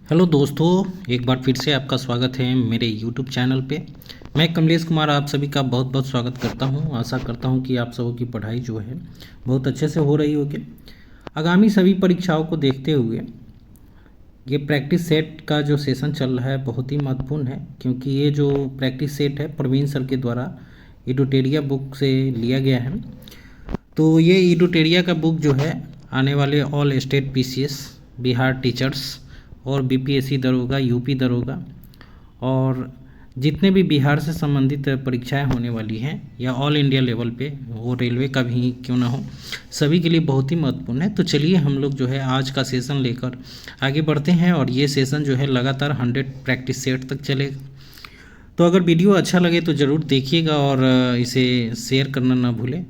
Hello दोस्तों, एक बार फिर से आपका स्वागत है मेरे यूट्यूब चैनल पे। मैं कमलेश कुमार आप सभी का बहुत बहुत स्वागत करता हूं। आशा करता हूं कि आप सबों की पढ़ाई जो है बहुत अच्छे से हो रही होगी। आगामी सभी परीक्षाओं को देखते हुए ये प्रैक्टिस सेट का जो सेशन चल रहा है बहुत ही महत्वपूर्ण है, क्योंकि ये जो प्रैक्टिस सेट है प्रवीण सर के द्वारा एडुटेरिया बुक से लिया गया है। तो ये एडुटेरिया का बुक जो है आने वाले all state PCS, Bihar teachers और बीपीएससी दरोगा, यूपी दरोगा और जितने भी बिहार से संबंधित परीक्षाएं होने वाली हैं या ऑल इंडिया लेवल पे, वो रेलवे का भी क्यों ना हो, सभी के लिए बहुत ही महत्वपूर्ण है। तो चलिए हम लोग जो है आज का सेशन लेकर आगे बढ़ते हैं और ये सेशन जो है लगातार 100 प्रैक्टिस सेट तक चलेगा। तो अगर वीडियो अच्छा लगे तो ज़रूर देखिएगा और इसे शेयर करना ना भूलें।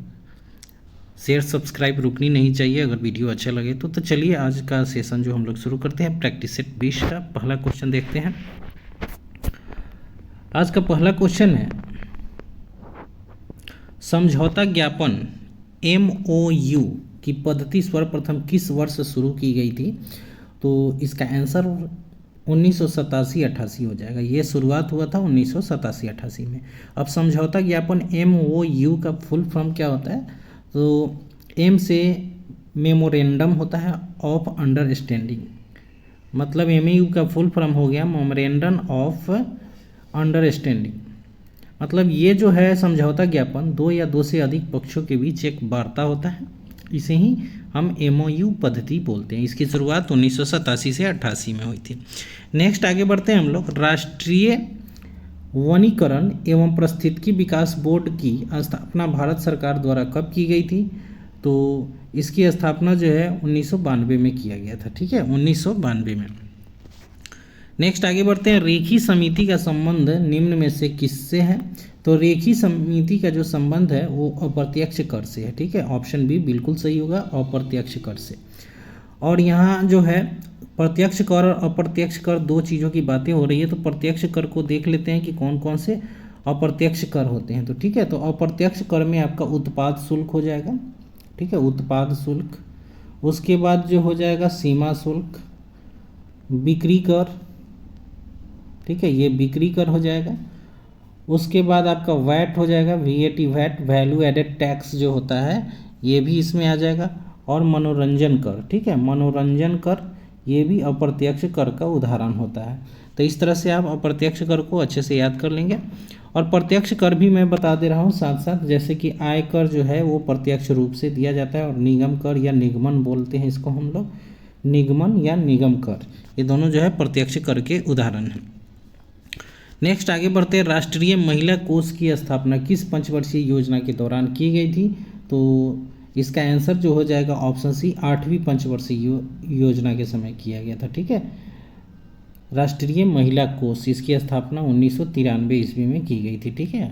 शेयर सब्सक्राइब रुकनी नहीं चाहिए अगर वीडियो अच्छा लगे तो चलिए आज का सेशन जो हम लोग शुरू करते हैं। प्रैक्टिस सेट 20 का पहला क्वेश्चन देखते हैं। आज का पहला क्वेश्चन है, समझौता ज्ञापन MOU की पद्धति सर्वप्रथम किस वर्ष शुरू की गई थी? तो इसका आंसर 1987-88 हो जाएगा। ये शुरुआत हुआ था 1987-88 में। अब समझौता ज्ञापन MOU का फुल फॉर्म क्या होता है? तो एम से मेमोरेंडम होता है ऑफ अंडरस्टैंडिंग, मतलब MOU का फुल फॉर्म हो गया मेमोरेंडम ऑफ अंडरस्टैंडिंग। मतलब ये जो है समझौता ज्ञापन दो या दो से अधिक पक्षों के बीच एक वार्ता होता है, इसे ही हम MOU पद्धति बोलते हैं। इसकी शुरुआत 1987 से 88 में हुई थी। नेक्स्ट आगे बढ़ते हैं हम लोग। राष्ट्रीय वनीकरण एवं पारिस्थितिकी विकास बोर्ड की स्थापना भारत सरकार द्वारा कब की गई थी? तो इसकी स्थापना जो है 1992 में किया गया था। ठीक है, 1992 में। नेक्स्ट आगे बढ़ते हैं। रेखी समिति का संबंध निम्न में से किससे है? तो रेखी समिति का जो संबंध है वो अप्रत्यक्ष कर से है। ठीक है, ऑप्शन बी बिल्कुल सही होगा, अप्रत्यक्ष कर से। और यहाँ जो है प्रत्यक्ष कर और अप्रत्यक्ष कर दो चीज़ों की बातें हो रही है। तो प्रत्यक्ष कर को देख लेते हैं कि कौन कौन से अप्रत्यक्ष कर होते हैं। तो ठीक है, तो अप्रत्यक्ष कर में आपका उत्पाद शुल्क हो जाएगा। ठीक है, उत्पाद शुल्क। उसके बाद जो हो जाएगा सीमा शुल्क, बिक्री कर। ठीक है, ये बिक्री कर हो जाएगा। उसके बाद आपका वैट हो जाएगा, VAT VAT, value added tax जो होता है ये भी इसमें आ जाएगा। और मनोरंजन कर। ठीक है, मनोरंजन कर ये भी अप्रत्यक्ष कर का उदाहरण होता है। तो इस तरह से आप अप्रत्यक्ष कर को अच्छे से याद कर लेंगे। और प्रत्यक्ष कर भी मैं बता दे रहा हूँ साथ साथ, जैसे कि आय कर जो है वो प्रत्यक्ष रूप से दिया जाता है, और निगम कर या निगमन बोलते हैं इसको हम लोग, निगमन या निगम कर, ये दोनों जो है प्रत्यक्ष कर के उदाहरण हैं। नेक्स्ट आगे बढ़ते हैं। राष्ट्रीय महिला कोष की स्थापना किस पंचवर्षीय योजना के दौरान की गई थी? तो इसका आंसर जो हो जाएगा ऑप्शन सी, 8वीं पंचवर्षीय योजना के समय किया गया था। ठीक है, राष्ट्रीय महिला कोष, इसकी स्थापना 1993 ईस्वी में की गई थी। ठीक है,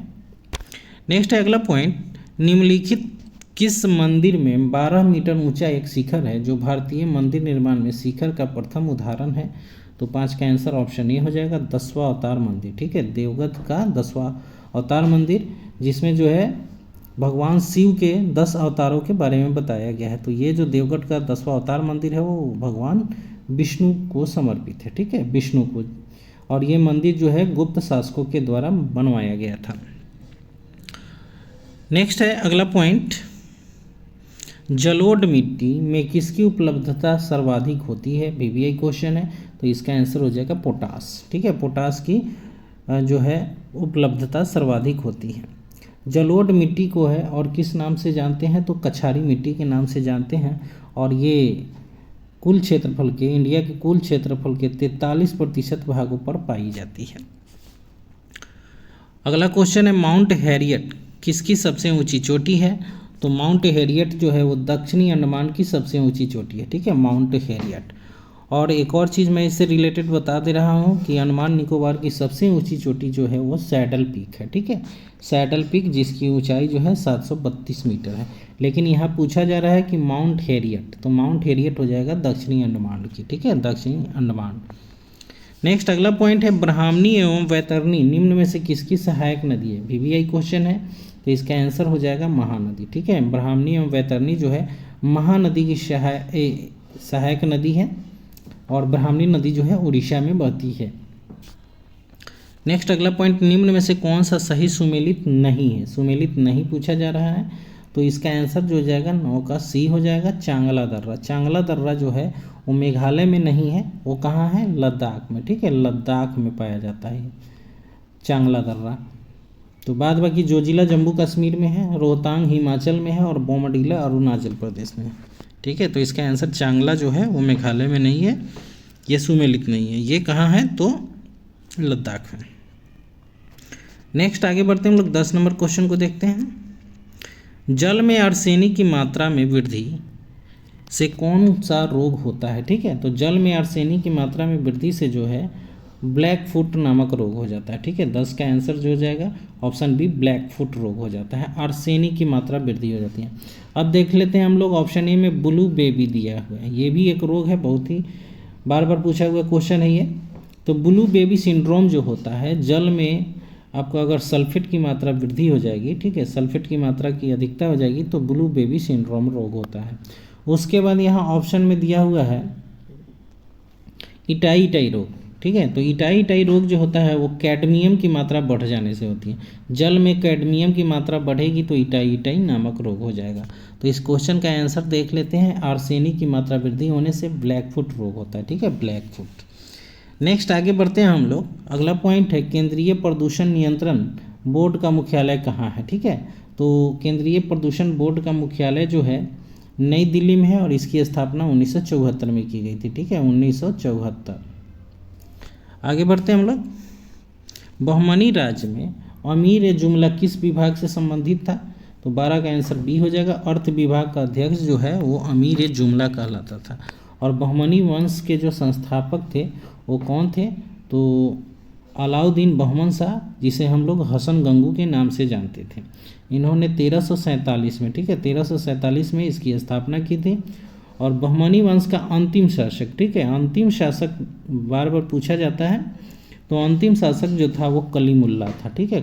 नेक्स्ट है अगला पॉइंट। निम्नलिखित किस मंदिर में 12 मीटर ऊंचा एक शिखर है जो भारतीय मंदिर निर्माण में शिखर का प्रथम उदाहरण है? तो 5 का आंसर ऑप्शन ए हो जाएगा, 10वां अवतार मंदिर। ठीक है, देवगढ़ का 10वां अवतार मंदिर, जिसमें जो है भगवान शिव के 10 अवतारों के बारे में बताया गया है। तो ये जो देवगढ़ का 10वां अवतार मंदिर है वो भगवान विष्णु को समर्पित है। ठीक है, विष्णु को। और ये मंदिर जो है गुप्त शासकों के द्वारा बनवाया गया था। नेक्स्ट है अगला पॉइंट। जलोढ़ मिट्टी में किसकी उपलब्धता सर्वाधिक होती है? VVI क्वेश्चन है, तो इसका आंसर हो जाएगा पोटास। ठीक है, पोटास की जो है उपलब्धता सर्वाधिक होती है। जलोढ़ मिट्टी को है और किस नाम से जानते हैं? तो कछारी मिट्टी के नाम से जानते हैं। और ये कुल क्षेत्रफल के, इंडिया के कुल क्षेत्रफल के 43% भागों पर पाई जाती है। अगला क्वेश्चन है, माउंट हैरियट किसकी सबसे ऊंची चोटी है? तो माउंट हैरियट जो है वो दक्षिणी अंडमान की सबसे ऊंची चोटी है। ठीक है, माउंट हैरियट। और एक और चीज़ मैं इससे रिलेटेड बता दे रहा हूँ कि अंडमान निकोबार की सबसे ऊंची चोटी जो है वो सैडल पीक है। ठीक है, सैडल पीक, जिसकी ऊंचाई जो है 732 मीटर है। लेकिन यहाँ पूछा जा रहा है कि माउंट हैरियट, तो माउंट हैरियट हो जाएगा दक्षिणी अंडमान की। ठीक है, दक्षिणी अंडमान। नेक्स्ट अगला पॉइंट है, ब्राह्मणी एवं वैतरणी निम्न में से किसकी सहायक नदी है? VVI क्वेश्चन है, तो इसका आंसर हो जाएगा महानदी। ठीक है, ब्राह्मणी एवं वैतरणी जो है महानदी की सहायक नदी है। और ब्राह्मणी नदी जो है उड़ीसा में बहती है। नेक्स्ट अगला पॉइंट, निम्न में से कौन सा सही सुमेलित नहीं है? सुमेलित नहीं पूछा जा रहा है, तो इसका आंसर जो हो जाएगा 9 का सी हो जाएगा, चांगला दर्रा। चांगला दर्रा जो है वो मेघालय में नहीं है, वो कहाँ है? लद्दाख में। ठीक है, लद्दाख में पाया जाता है चांगला दर्रा। तो बाद बाकी जोजिला जम्मू कश्मीर में है, रोहतांग हिमाचल में है और बोमडिला अरुणाचल प्रदेश में है। ठीक है, तो इसका आंसर चांगला जो है वो मेघालय में नहीं है, ये सुमेलित नहीं है। ये कहाँ है? तो लद्दाख में। नेक्स्ट आगे बढ़ते हैं हम लोग 10 नंबर क्वेश्चन को देखते हैं। जल में आर्सेनिक की मात्रा में वृद्धि से कौन सा रोग होता है? ठीक है, तो जल में आर्सेनिक की मात्रा में वृद्धि से जो है ब्लैक फुट नामक रोग हो जाता है। ठीक है, 10 का आंसर जो हो जाएगा ऑप्शन बी, ब्लैक फुट रोग हो जाता है, आर्सेनिक की मात्रा वृद्धि हो जाती है। अब देख लेते हैं हम लोग ऑप्शन ए में ब्लू बेबी दिया हुआ है, ये भी एक रोग है, बहुत ही बार बार पूछा हुआ क्वेश्चन है ये। तो ब्लू बेबी सिंड्रोम जो होता है, जल में आपको अगर सल्फेट की मात्रा वृद्धि हो जाएगी, ठीक है, सल्फेट की मात्रा की अधिकता हो जाएगी तो ब्लू बेबी सिंड्रोम रोग होता है। उसके बाद यहाँ ऑप्शन में दिया हुआ है इटाई इटाई रोग। ठीक है, तो इटाई इटाई रोग जो होता है वो कैडमियम की मात्रा बढ़ जाने से होती है। जल में कैडमियम की मात्रा बढ़ेगी तो इटाई इटाई नामक रोग हो जाएगा। तो इस क्वेश्चन का आंसर देख लेते हैं, आर्सेनिक की मात्रा वृद्धि होने से ब्लैक फुट रोग होता है। ठीक है, ब्लैक फुट। नेक्स्ट आगे बढ़ते हैं हम लोग, अगला पॉइंट है केंद्रीय प्रदूषण नियंत्रण बोर्ड का मुख्यालय कहाँ है? ठीक है, तो केंद्रीय प्रदूषण बोर्ड का मुख्यालय जो है नई दिल्ली में है और इसकी स्थापना 1974 में की गई थी। ठीक है, 1974। आगे बढ़ते हैं हम लोग, बहमनी राज्य में अमीर ए जुमला किस विभाग से संबंधित था? तो 12 का आंसर बी हो जाएगा, अर्थ विभाग का अध्यक्ष जो है वो अमीर ए जुमला कहलाता था। और बहमनी वंश के जो संस्थापक थे वो कौन थे? तो अलाउद्दीन बहमन शाह, जिसे हम लोग हसन गंगू के नाम से जानते थे। इन्होंने 1347 में, ठीक है, 1347 में इसकी स्थापना की थी। और बहमनी वंश का अंतिम शासक, ठीक है, अंतिम शासक बार बार पूछा जाता है, तो अंतिम शासक जो था वो कलीमुल्ला था। ठीक है,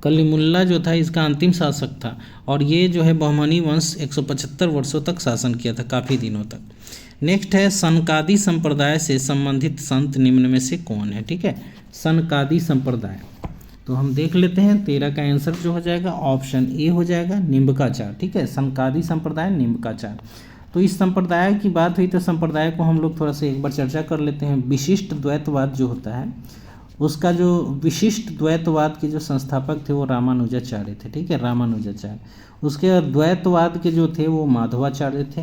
कलीमुल्ला जो था इसका अंतिम शासक था। और ये जो है बहमनी वंश 175 वर्षों तक शासन किया था, काफ़ी दिनों तक। नेक्स्ट है सनकादी संप्रदाय से संबंधित संत निम्न में से कौन है? ठीक है, सनकादी संप्रदाय, तो हम देख लेते हैं। 13 का आंसर जो हो जाएगा ऑप्शन ए हो जाएगा, निम्बकाचार। ठीक है, सनकादी संप्रदाय निम्बकाचार। तो इस संप्रदाय की बात हुई तो संप्रदाय को हम लोग थोड़ा सा एक बार चर्चा कर लेते हैं। विशिष्ट द्वैतवाद जो होता है, उसका जो विशिष्ट द्वैतवाद के जो संस्थापक थे वो रामानुजाचार्य थे। ठीक है, रामानुजाचार्य। उसके द्वैतवाद के जो थे वो माधवाचार्य थे।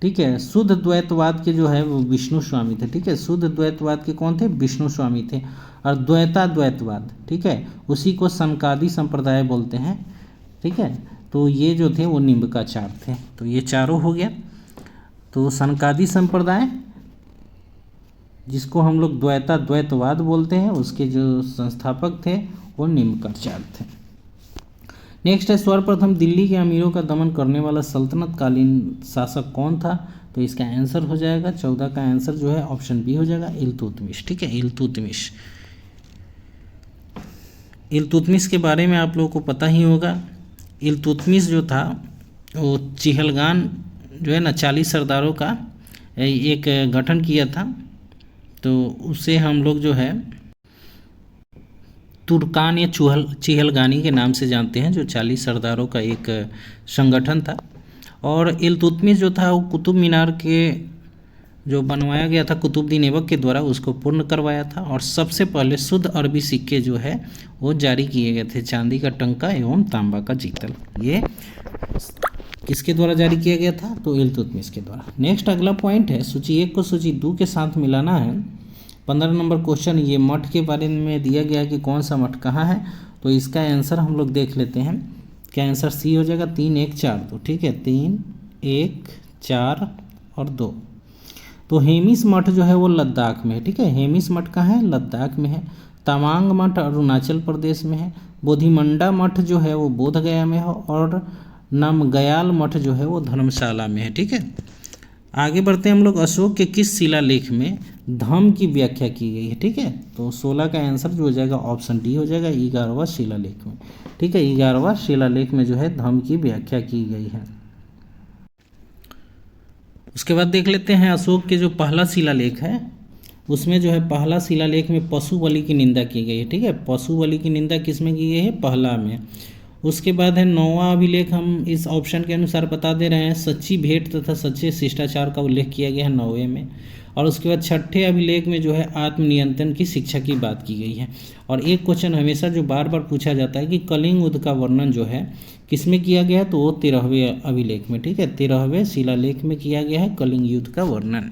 ठीक है, शुद्ध द्वैतवाद के जो है वो विष्णु स्वामी थे। ठीक है, शुद्ध द्वैतवाद के कौन थे? विष्णु स्वामी थे। और द्वैतवाद, ठीक है, उसी को सनकादी संप्रदाय बोलते हैं। ठीक है, तो ये जो थे वो निम्बकाचार्य थे। तो ये चारों हो गया। तो सनकादी संप्रदाय जिसको हम लोग द्वैतवाद बोलते हैं, उसके जो संस्थापक थे वो निम्बकाचार्य थे। नेक्स्ट है सर्वप्रथम दिल्ली के अमीरों का दमन करने वाला सल्तनत कालीन शासक कौन था? तो इसका आंसर हो जाएगा 14 का आंसर जो है ऑप्शन बी हो जाएगा, इल्तुतमिश। ठीक है, इल्तुतमिश। इल्तुतमिश के बारे में आप लोगों को पता ही होगा। इल्तुतमिश जो था वो चिहलगान जो है ना 40 सरदारों का एक गठन किया था। तो उसे हम लोग जो है तुर्कान या चिहलगानी के नाम से जानते हैं, जो 40 सरदारों का एक संगठन था। और इल्तुतमिश जो था वो कुतुब मीनार के जो बनवाया गया था कुतुबुद्दीन ऐबक के द्वारा, उसको पूर्ण करवाया था। और सबसे पहले शुद्ध अरबी सिक्के जो है वो जारी किए गए थे, चांदी का टंका एवं तांबा का जीतल। ये किसके द्वारा जारी किया गया था? तो इल्तुतमिश के द्वारा। नेक्स्ट अगला पॉइंट है, सूची 1 को सूची 2 के साथ मिलाना है। 15 नंबर क्वेश्चन, ये मठ के बारे में दिया गया कि कौन सा मठ कहाँ है। तो इसका आंसर हम लोग देख लेते हैं। क्या आंसर सी हो जाएगा, 3, 1, 4, 2। ठीक है, 3, 1, 4 और 2। तो हेमिस मठ जो है वो लद्दाख में है। ठीक है, हेमिस मठ कहाँ है? लद्दाख में है। तवांग मठ अरुणाचल प्रदेश में है। बोधिमंडा मठ जो है वो बोधगया में है। और नामग्याल मठ जो है वो धर्मशाला में है। ठीक है, आगे बढ़ते हैं हम लोग। अशोक के किस शिलालेख में धम्म की व्याख्या की गई है? ठीक है, तो 16 का आंसर जो हो जाएगा ऑप्शन डी हो जाएगा, 11वां शिलालेख में। ठीक है, 11वां शिलालेख में जो है धम्म की व्याख्या की गई है। उसके बाद देख लेते हैं अशोक के जो पहला शिलालेख है, उसमें जो है पहला शिलालेख में पशु बलि की निंदा की गई है। ठीक है, पशु बलि की निंदा किस में की गई है? पहला में। उसके बाद है 9वां अभिलेख, हम इस ऑप्शन के अनुसार बता दे रहे हैं, सच्ची भेंट तथा सच्चे शिष्टाचार का उल्लेख किया गया है 9वें में। और उसके बाद 6ठे अभिलेख में जो है आत्मनियंत्रण की शिक्षा की बात की गई है। और एक क्वेश्चन हमेशा जो बार बार पूछा जाता है कि कलिंग युद्ध का वर्णन जो है किस में किया गया, तो वो 13वें अभिलेख में। ठीक है, 13वें शिलालेख में किया गया है कलिंग युद्ध का वर्णन।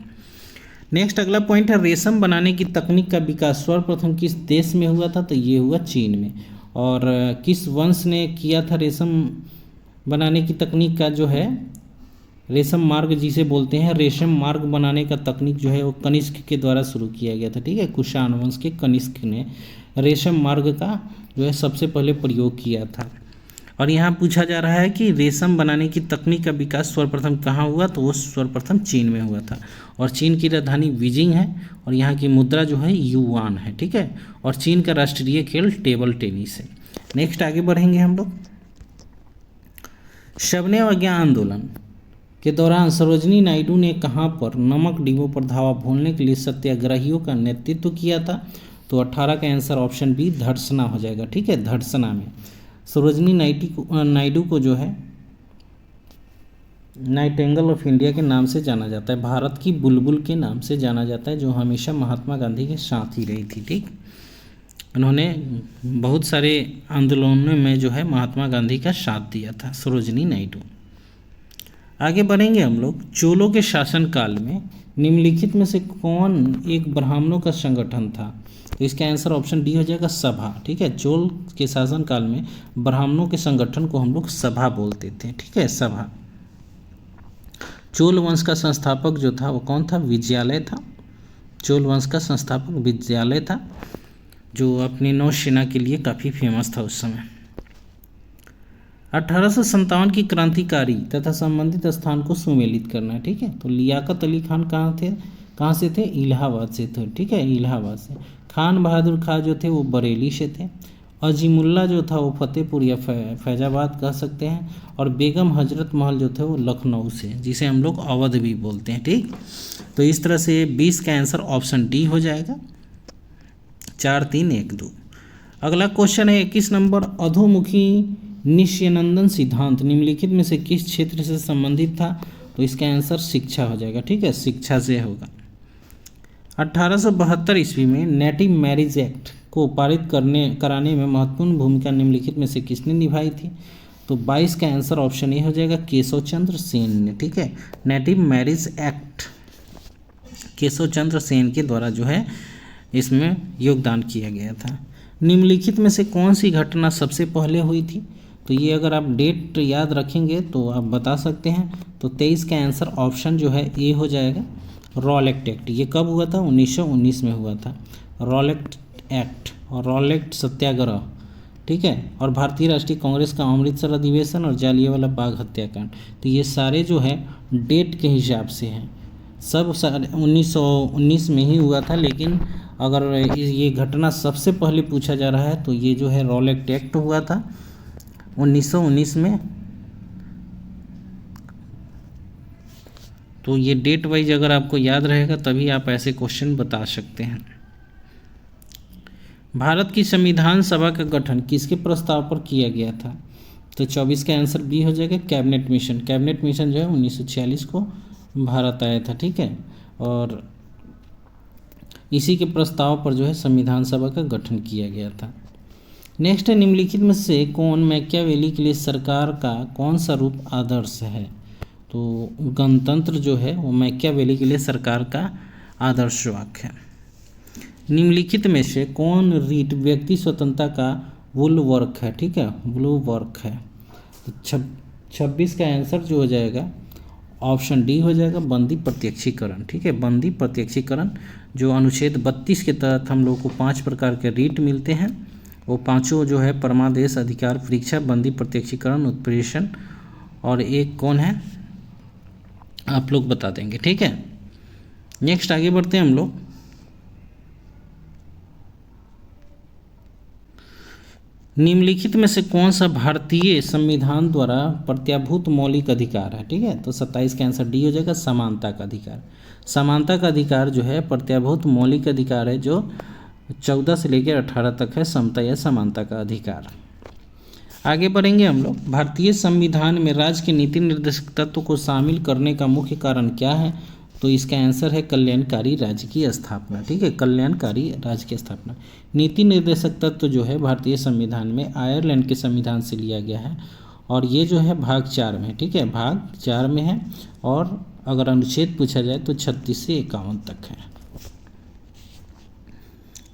नेक्स्ट अगला पॉइंट है रेशम बनाने की तकनीक का विकास सर्वप्रथम किस देश में हुआ था, तो ये हुआ चीन में। और किस वंश ने किया था रेशम बनाने की तकनीक का जो है रेशम मार्ग जिसे बोलते हैं, रेशम मार्ग बनाने का तकनीक जो है वो कनिष्क के द्वारा शुरू किया गया था। ठीक है, कुषाण वंश के कनिष्क ने रेशम मार्ग का जो है सबसे पहले प्रयोग किया था। और यहाँ पूछा जा रहा है कि रेशम बनाने की तकनीक का विकास सर्वप्रथम कहाँ हुआ, तो वो सर्वप्रथम चीन में हुआ था। और चीन की राजधानी बीजिंग है और यहाँ की मुद्रा जो है युआन है। ठीक है, और चीन का राष्ट्रीय खेल टेबल टेनिस है। नेक्स्ट आगे बढ़ेंगे हम लोग। शबने अवज्ञा आंदोलन के दौरान सरोजनी नायडू ने कहाँ पर नमक डिब्बों पर धावा भूनने के लिए सत्याग्रहियों का नेतृत्व किया था, तो 18 का आंसर ऑप्शन बी धड़सना हो जाएगा। ठीक है, धड़सना में सरोजनी नायडू को जो है नाइटिंगेल ऑफ इंडिया के नाम से जाना जाता है, भारत की बुलबुल के नाम से जाना जाता है, जो हमेशा महात्मा गांधी के साथ ही रही थी। ठीक, उन्होंने बहुत सारे आंदोलनों में जो है महात्मा गांधी का साथ दिया था सरोजनी नायडू। आगे बढ़ेंगे हम लोग। चोलों के शासनकाल में निम्नलिखित में से कौन एक ब्राह्मणों का संगठन था, तो इसका आंसर ऑप्शन डी हो जाएगा सभा। ठीक है, चोल के शासनकाल में ब्राह्मणों के संगठन को हम लोग सभा बोलते थे। ठीक है, सभा। चोल वंश का संस्थापक जो था वो कौन था? विजयालय था। चोल वंश का संस्थापक विजयालय था, जो अपनी नौसेना के लिए काफ़ी फेमस था उस समय। 1857 की क्रांतिकारी तथा संबंधित स्थान को सुमेलित करना है। ठीक है, तो लियाकत अली खान कहाँ से थे? इलाहाबाद से थे। ठीक है, इलाहाबाद से। खान बहादुर खां जो थे वो बरेली से थे। अजीमुल्ला जो था वो फतेहपुर या फैजाबाद कह सकते हैं। और बेगम हजरत महल जो थे वो लखनऊ से, जिसे हम लोग अवध भी बोलते हैं। ठीक, तो इस तरह से 20 का आंसर ऑप्शन डी हो जाएगा। 4, 3, 1, 2। अगला क्वेश्चन है 21 नंबर। अधोमुखी निश्चयनंदन सिद्धांत निम्नलिखित में से किस क्षेत्र से संबंधित था, तो इसका आंसर शिक्षा हो जाएगा। ठीक है, शिक्षा से होगा। 1872 ईस्वी में नेटिव मैरिज एक्ट को पारित कराने में महत्वपूर्ण भूमिका निम्नलिखित में से किसने निभाई थी, तो 22 का आंसर ऑप्शन ए हो जाएगा केशव चंद्र सेन ने। ठीक है, native marriage act Keshav Chandra Sen के द्वारा जो है इसमें योगदान किया गया था। निम्नलिखित में से कौन सी घटना सबसे पहले हुई थी, तो ये अगर आप डेट याद रखेंगे तो आप बता सकते हैं। तो 23 का आंसर ऑप्शन जो है ए हो जाएगा, रॉलेट एक्ट। ये कब हुआ था? 1919 में हुआ था रॉलेट एक्ट और रॉलेट सत्याग्रह। ठीक है, और भारतीय राष्ट्रीय कांग्रेस का अमृतसर अधिवेशन और जालियांवाला बाग हत्याकांड, तो ये सारे जो है डेट के हिसाब से हैं। सब 1919 में ही हुआ था, लेकिन अगर ये घटना सबसे पहले पूछा जा रहा है तो ये जो है रॉलेट एक्ट हुआ था 1919 में। तो ये डेट वाइज अगर आपको याद रहेगा तभी आप ऐसे क्वेश्चन बता सकते हैं। भारत की संविधान सभा का गठन किसके प्रस्ताव पर किया गया था, तो 24 का आंसर बी हो जाएगा, कैबिनेट मिशन। कैबिनेट मिशन जो है 1946 को भारत आया था। ठीक है, और इसी के प्रस्ताव पर जो है संविधान सभा का गठन किया गया था। नेक्स्ट है निम्नलिखित में से कौन मैकियावेली के लिए सरकार का कौन सा रूप आदर्श है, तो गणतंत्र जो है वो मैकियावेली के लिए सरकार का आदर्श वाक्य है। निम्नलिखित में से कौन रीट व्यक्ति स्वतंत्रता का बुलवर्क है? ठीक है, बुलवर्क है। तो 26 का आंसर जो हो जाएगा ऑप्शन डी हो जाएगा, बंदी प्रत्यक्षीकरण। ठीक है, बंदी प्रत्यक्षीकरण जो अनुच्छेद 32 के तहत हम लोग को 5 प्रकार के रीट मिलते हैं, वो पांचों जो है परमादेश, अधिकार परीक्षा, बंदी प्रत्यक्षीकरण, उत्प्रेषण और एक कौन है आप लोग बता देंगे। ठीक है, नेक्स्ट आगे बढ़ते हैं हम लोग। निम्नलिखित में से कौन सा भारतीय संविधान द्वारा प्रत्याभूत मौलिक अधिकार है? ठीक है, तो 27 का आंसर डी हो जाएगा, समानता का अधिकार। समानता का अधिकार जो है प्रत्याभूत मौलिक अधिकार है, जो 14 से लेकर 18 तक है, समता या समानता का अधिकार। आगे बढ़ेंगे हम लोग। भारतीय संविधान में राज्य के नीति निर्देशक तत्व को शामिल करने का मुख्य कारण क्या है? तो इसका आंसर है कल्याणकारी राज्य की स्थापना। ठीक है, कल्याणकारी राज्य की स्थापना। नीति निर्देशक तत्व जो है भारतीय संविधान में आयरलैंड के संविधान से लिया गया है, और ये जो है भाग 4 में, ठीक है, भाग 4 में है, और अगर अनुच्छेद पूछा जाए तो 36 से 51 तक है।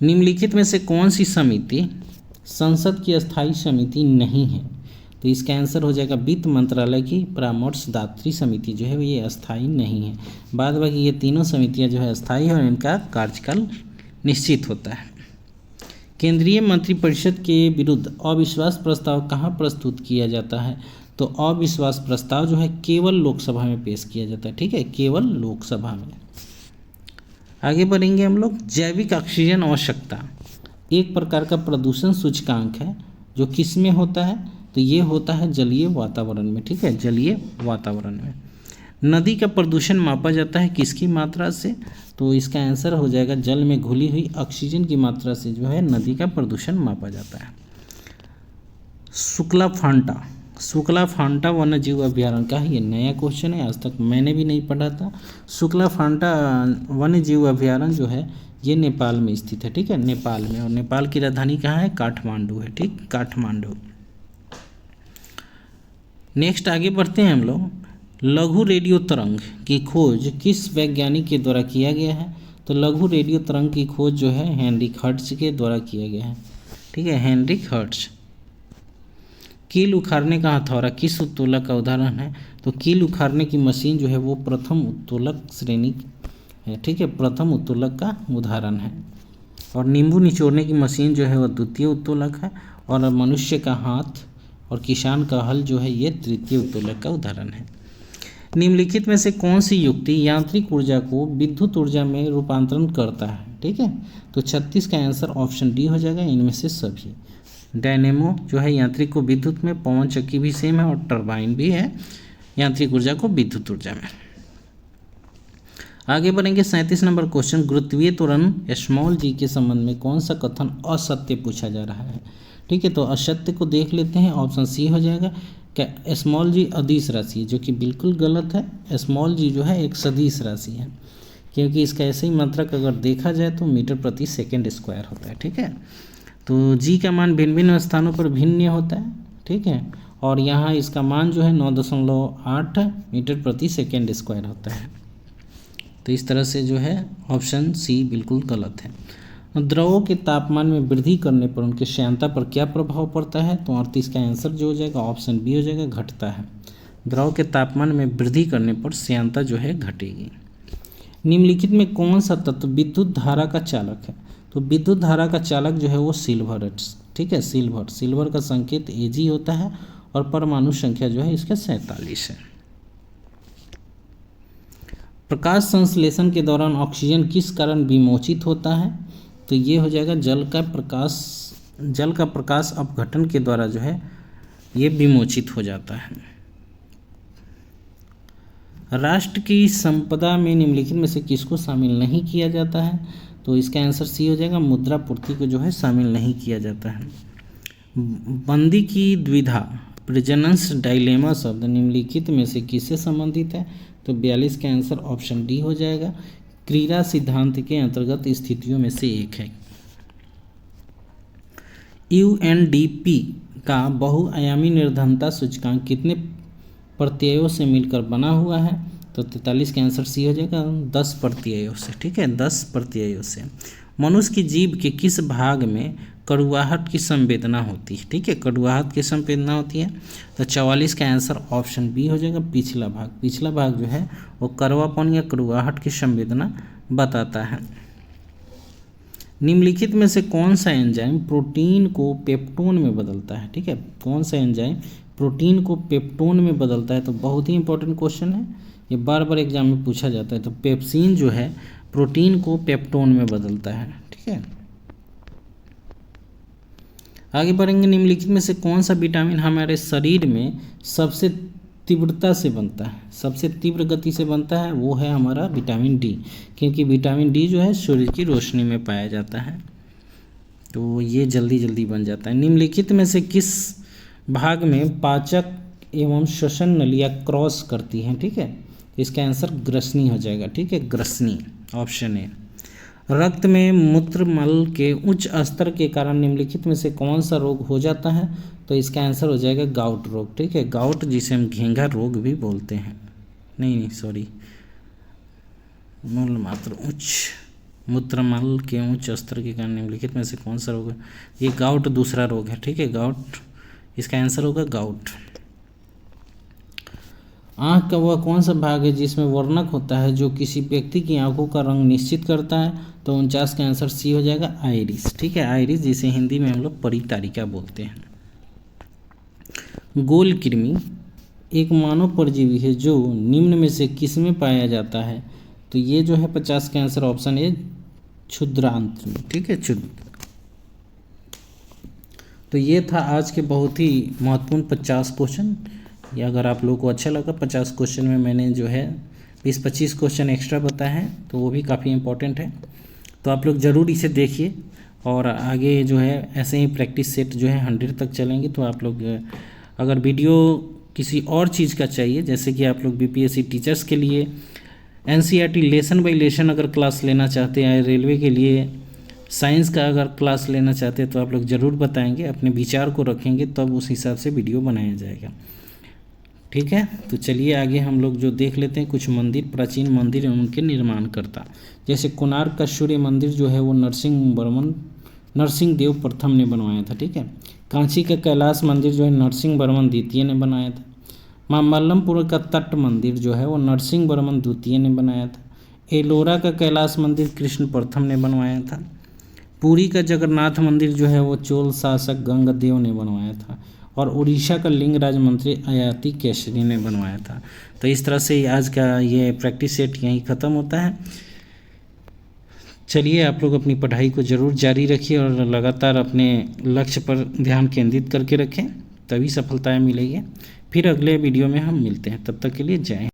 निम्नलिखित में से कौन सी समिति संसद की अस्थायी समिति नहीं है? तो इसका आंसर हो जाएगा वित्त मंत्रालय की परामर्शदात्री समिति जो है ये अस्थायी नहीं है। बाद बाकी ये तीनों समितियां जो है अस्थायी है और इनका कार्यकाल निश्चित होता है। केंद्रीय मंत्रिपरिषद के विरुद्ध अविश्वास प्रस्ताव कहाँ प्रस्तुत किया जाता है? तो अविश्वास प्रस्ताव जो है केवल लोकसभा में पेश किया जाता है। ठीक है, केवल लोकसभा में। आगे बढ़ेंगे हम लोग। जैविक ऑक्सीजन आवश्यकता एक प्रकार का प्रदूषण सूचकांक है, जो किस में होता है? तो ये होता है जलीय वातावरण में। ठीक है, जलीय वातावरण में। नदी का प्रदूषण मापा जाता है किसकी मात्रा से? तो इसका आंसर हो जाएगा जल में घुली हुई ऑक्सीजन की मात्रा से जो है नदी का प्रदूषण मापा जाता है। शुक्ला फांटा वन्य जीव अभ्यारण्य का ये नया क्वेश्चन है, आज तक मैंने भी नहीं पढ़ा था। शुक्ला फांटा वन्य जीव अभ्यारण्य जो है ये नेपाल में स्थित है। ठीक है, नेपाल में, और नेपाल की राजधानी कहाँ है? काठमांडू है। ठीक, काठमांडू। नेक्स्ट आगे बढ़ते हैं हम लोग। लघु रेडियो तरंग की खोज किस वैज्ञानिक के द्वारा किया गया है? तो लघु रेडियो तरंग की खोज जो है हेनरिक हर्ट्ज के द्वारा किया गया है। ठीक है, हेनरिक हर्ट्ज। कील उखाड़ने का हथौड़ा किस उत्तोलक का उदाहरण है? तो कील उखाड़ने की मशीन जो है वो प्रथम उत्तोलक श्रेणी है। ठीक है, प्रथम उत्तोलक का उदाहरण है। और नींबू निचोड़ने की मशीन जो है वह द्वितीय उत्तोलक है, और मनुष्य का हाथ और किसान का हल जो है ये तृतीय उत्तोलक का उदाहरण है। निम्नलिखित में से कौन सी युक्ति यांत्रिक ऊर्जा को विद्युत ऊर्जा में रूपांतरण करता है? ठीक है, तो 36 का आंसर ऑप्शन डी हो जाएगा, इनमें से सभी। डायनेमो जो है यांत्रिक को विद्युत में, पवन चक्की भी सेम है, और टरबाइन भी है यांत्रिक ऊर्जा को विद्युत ऊर्जा में। आगे बढ़ेंगे। 37 नंबर क्वेश्चन। गुरुत्वीय त्वरण स्मॉल जी के संबंध में कौन सा कथन असत्य पूछा जा रहा है? ठीक है, तो असत्य को देख लेते हैं। ऑप्शन सी हो जाएगा क्या स्मॉल जी अदिश राशि है, जो कि बिल्कुल गलत है। स्मॉल जी जो है एक सदिश राशि है, क्योंकि इसका ऐसे ही मात्रक अगर देखा जाए तो मीटर प्रति सेकंड स्क्वायर होता है। ठीक है, तो जी का मान भिन्न भिन्न स्थानों पर भिन्न होता है। ठीक है, और यहाँ इसका मान जो है 9.8 मीटर प्रति सेकंड स्क्वायर होता है। तो इस तरह से जो है ऑप्शन सी बिल्कुल गलत है। द्रवों के तापमान में वृद्धि करने पर उनके श्यानता पर क्या प्रभाव पड़ता है? तो 38 का आंसर जो हो जाएगा ऑप्शन बी हो जाएगा, घटता है। द्रव के तापमान में वृद्धि करने पर श्यानता जो है घटेगी। निम्नलिखित में कौन सा तत्व विद्युत धारा का चालक है? तो विद्युत धारा का चालक जो है वो सिल्वर है। ठीक है, सिल्वर का संकेत Ag होता है, और परमाणु संख्या जो है इसका 47 है। प्रकाश संश्लेषण के दौरान ऑक्सीजन किस कारण विमोचित होता है? तो ये हो जाएगा जल का प्रकाश अपघटन के द्वारा जो है ये विमोचित हो जाता है। राष्ट्र की संपदा में निम्नलिखित में से किसको शामिल नहीं किया जाता है? तो इसका आंसर सी हो जाएगा, मुद्रा पूर्ति को जो है शामिल नहीं किया जाता है। बंदी की द्विधा प्रिजनर्स डायलेमा शब्द निम्नलिखित में से किससे संबंधित है? तो 42 का आंसर ऑप्शन डी हो जाएगा, क्रीड़ा सिद्धांत के अंतर्गत स्थितियों में से एक है। UNDP का बहुआयामी निर्धनता सूचकांक कितने प्रत्ययों से मिलकर बना हुआ है? तो 43 का आंसर सी हो जाएगा, 10 प्रत्ययों से। ठीक है, 10 प्रत्ययों से। मनुष्य की जीभ के किस भाग में कड़ुआहट की संवेदना होती है? ठीक है, कड़ुआहट की संवेदना होती है। तो 44 का आंसर ऑप्शन बी हो जाएगा, पिछला भाग जो है वो कड़वापन या कड़ुआहट की संवेदना बताता है। निम्नलिखित में से कौन सा एंजाइम प्रोटीन को पेप्टोन में बदलता है? ठीक है, कौन सा एंजाइम प्रोटीन को पेप्टोन में बदलता है? तो बहुत ही इंपॉर्टेंट क्वेश्चन है, ये बार बार एग्जाम में पूछा जाता है। तो पेप्सिन जो है प्रोटीन को पेप्टोन में बदलता है। ठीक है, आगे बढ़ेंगे। निम्नलिखित में से कौन सा विटामिन हमारे शरीर में सबसे तीव्रता से बनता है, सबसे तीव्र गति से बनता है? वो है हमारा विटामिन डी, क्योंकि विटामिन डी जो है सूर्य की रोशनी में पाया जाता है, तो ये जल्दी जल्दी बन जाता है। निम्नलिखित में से किस भाग में पाचक एवं श्वसन नलियाँ क्रॉस करती हैं? ठीक है, इसका आंसर ग्रसनी हो जाएगा। ठीक है, ग्रसनी, ऑप्शन ए। रक्त में मूत्रमल के उच्च स्तर के कारण निम्नलिखित में से कौन सा रोग हो जाता है? तो इसका आंसर हो जाएगा गाउट रोग। ठीक है, गाउट जिसे हम घेंघा रोग भी बोलते हैं, नहीं सॉरी, मूत्रमल के उच्च स्तर के कारण निम्नलिखित में से कौन सा रोग है? ये गाउट दूसरा रोग है। ठीक है, गाउट, इसका आंसर होगा गाउट। आँख का वह कौन सा भाग है जिसमें वर्णक होता है जो किसी व्यक्ति की आंखों का रंग निश्चित करता है? तो 49 का आंसर सी हो जाएगा, आइरिस। ठीक है, आइरिस जिसे हिंदी में हम लोग परितारिका बोलते हैं। गोल कृमि एक मानव परजीवी है जो निम्न में से किस में पाया जाता है? तो ये जो है 50 का आंसर ऑप्शन ए, क्षुद्रांत में। ठीक है, क्षुद्र। तो ये था आज के बहुत ही महत्वपूर्ण 50 क्वेश्चन। या अगर आप लोगों को अच्छा लगा 50 क्वेश्चन में मैंने जो है 20-25 क्वेश्चन एक्स्ट्रा बताए हैं, तो वो भी काफ़ी इंपॉर्टेंट है। तो आप लोग ज़रूर इसे देखिए और आगे जो है ऐसे ही प्रैक्टिस सेट जो है 100 तक चलेंगे। तो आप लोग अगर वीडियो किसी और चीज़ का चाहिए, जैसे कि आप लोग बीपीएससी टीचर्स के लिए एनसीईआरटी लेसन बाय लेसन अगर क्लास लेना चाहते हैं, रेलवे के लिए साइंस का अगर क्लास लेना चाहते हैं, तो आप लोग ज़रूर बताएंगे, अपने विचार को रखेंगे, तब उस हिसाब से वीडियो बनाया जाएगा। ठीक है, तो चलिए आगे हम लोग जो देख लेते हैं कुछ मंदिर, प्राचीन मंदिर एवं उनके निर्माणकर्ता। जैसे कोणार्क का सूर्य मंदिर जो है वो नरसिंह देव प्रथम ने बनवाया था। ठीक है, कांची का कैलाश मंदिर जो है नरसिंह वर्मन द्वितीय ने बनाया था। मामल्लपुरम का तट मंदिर जो है वो नरसिंह वर्मन द्वितीय ने बनाया था। एलोरा का कैलाश मंदिर कृष्ण प्रथम ने बनवाया था। पुरी का जगन्नाथ मंदिर जो है वो चोल शासक गंगदेव ने बनवाया था। और उड़ीसा का लिंगराज मंदिर अयाती केसरी ने बनवाया था। तो इस तरह से आज का ये प्रैक्टिस सेट यहीं ख़त्म होता है। चलिए आप लोग अपनी पढ़ाई को ज़रूर जारी रखिए और लगातार अपने लक्ष्य पर ध्यान केंद्रित करके रखें, तभी सफलताएं मिलेगी। फिर अगले वीडियो में हम मिलते हैं, तब तक के लिए जय हिंद।